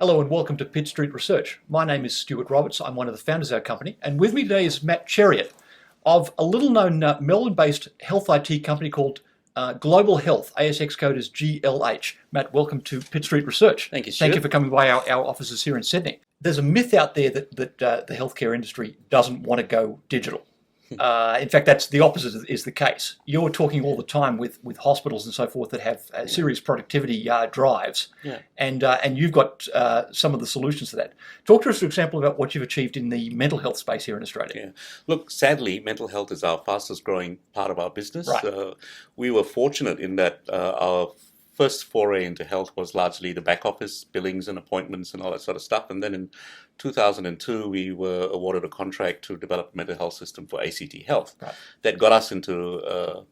Hello and welcome to Pitt Street Research. My name is Stuart Roberts. I'm one of the founders of our company, and with me today is Matt Cherian of a little-known Melbourne-based health IT company called Global Health. ASX code is GLH. Matt, welcome to Pitt Street Research. Thank you, Stuart. Thank you for coming by our offices here in Sydney. There's a myth out there that the healthcare industry doesn't want to go digital. In fact, that's the opposite is the case. You're talking all the time with hospitals and so forth that have serious productivity drives, and you've got some of the solutions to that. Talk to us, for example, about what you've achieved in the mental health space here in Australia. Yeah. Look, sadly, mental health is our fastest growing part of our business. Right. We were fortunate in that our first foray into health was largely the back office, billings and appointments and all that sort of stuff. And then in 2002, we were awarded a contract to develop a mental health system for ACT Health. Right. That got us into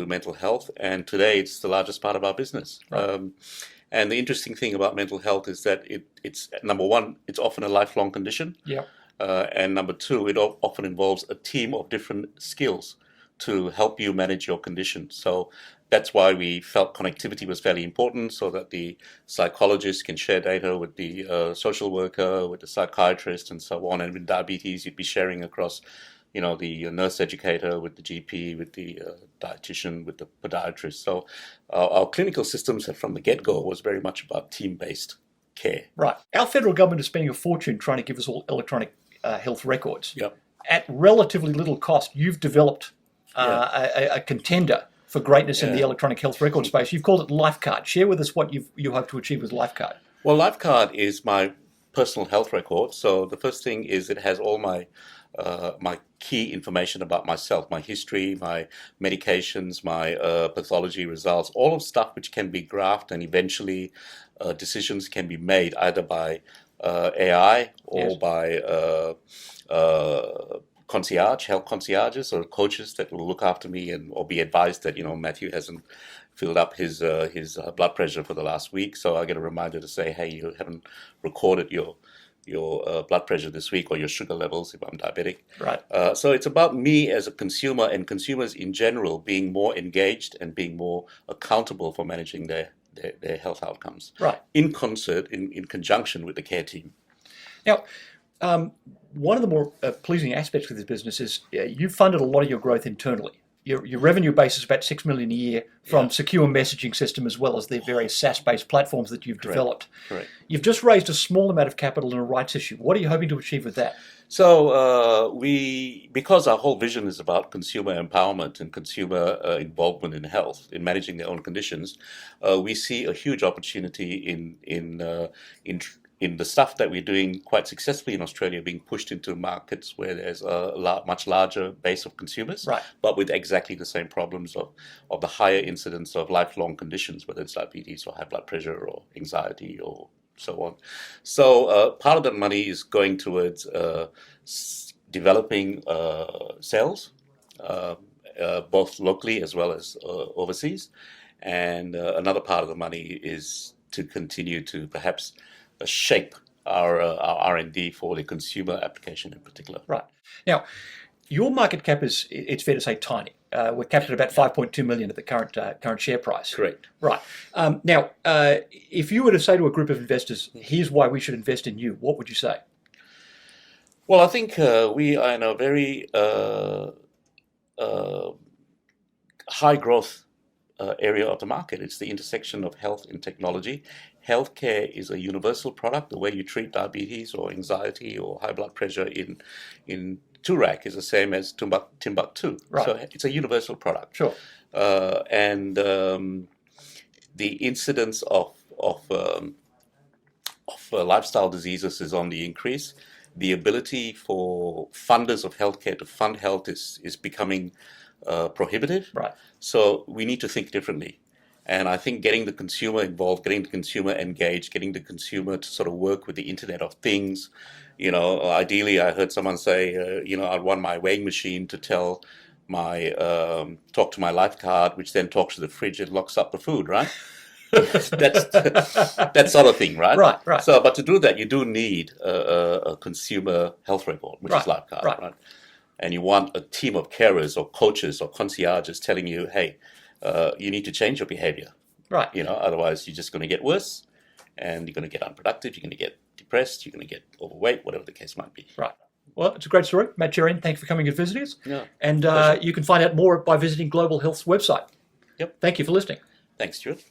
mental health, and today it's the largest part of our business. Right. And the interesting thing about mental health is that it's number one, it's often a lifelong condition. Yeah. And number two, it often involves a team of different skills to help you manage your condition. So that's why we felt connectivity was fairly important, so that the psychologist can share data with the social worker, with the psychiatrist, and so on. And with diabetes, you'd be sharing across, the nurse educator, with the GP, with the dietitian, with the podiatrist. So our clinical systems from the get-go was very much about team-based care. Right. Our federal government is spending a fortune trying to give us all electronic health records. Yep. At relatively little cost, you've developed a contender for greatness in the electronic health record space. You've called it Lifecard. Share with us what you hope to achieve with Lifecard. Well, Lifecard is my personal health record. So the first thing is it has all my key information about myself, my history, my medications, my pathology results, all of stuff which can be graphed, and eventually decisions can be made either by AI or by health concierges or coaches that will look after me or be advised that Mathew hasn't filled up his blood pressure for the last week, so I get a reminder to say, hey, you haven't recorded your blood pressure this week, or your sugar levels if I'm diabetic. Right. So it's about me as a consumer, and consumers in general being more engaged and being more accountable for managing their health outcomes. Right. In concert, in conjunction with the care team. Now, one of the more pleasing aspects of this business is you've funded a lot of your growth internally. Your revenue base is about $6 million a year from secure messaging system, as well as the various SaaS-based platforms that you've developed. Correct. You've just raised a small amount of capital in a rights issue. What are you hoping to achieve with that? So because our whole vision is about consumer empowerment and consumer involvement in health, in managing their own conditions, we see a huge opportunity in the stuff that we're doing quite successfully in Australia, being pushed into markets where there's a much larger base of consumers, right, but with exactly the same problems of the higher incidence of lifelong conditions, whether it's diabetes or high blood pressure or anxiety or so on. So part of that money is going towards developing sales, both locally as well as overseas. And another part of the money is to continue to perhaps shape our R&D for the consumer application in particular. Right. Now, your market cap is, it's fair to say, tiny. We're capped at about 5.2 million at the current share price. Correct. Right. Now, if you were to say to a group of investors, here's why we should invest in you, what would you say? Well, I think we are in a very high growth area of the market. It's the intersection of health and technology. Healthcare is a universal product. The way you treat diabetes or anxiety or high blood pressure in Turak is the same as Timbuktu. Right. So it's a universal product. Sure. And the incidence of lifestyle diseases is on the increase. The ability for funders of healthcare to fund health is becoming prohibitive. Right. So we need to think differently. And I think getting the consumer involved, getting the consumer engaged, getting the consumer to sort of work with the Internet of Things. Ideally, I heard someone say, I'd want my weighing machine to talk to my Lifecard, which then talks to the fridge and locks up the food, right? That's that sort of thing, right? Right. So, but to do that, you do need a consumer health record, which is Lifecard, right? And you want a team of carers or coaches or concierges telling you, hey, you need to change your behavior. Right. Otherwise you're just going to get worse. and you're going to get unproductive, you're going to get depressed, you're going to get overweight, whatever the case might be. Right. Well, it's a great story. Matt Cherian, thank you for coming and visiting us. Yeah, and you can find out more by visiting Global Health's website. Yep. Thank you for listening. Thanks, Stuart.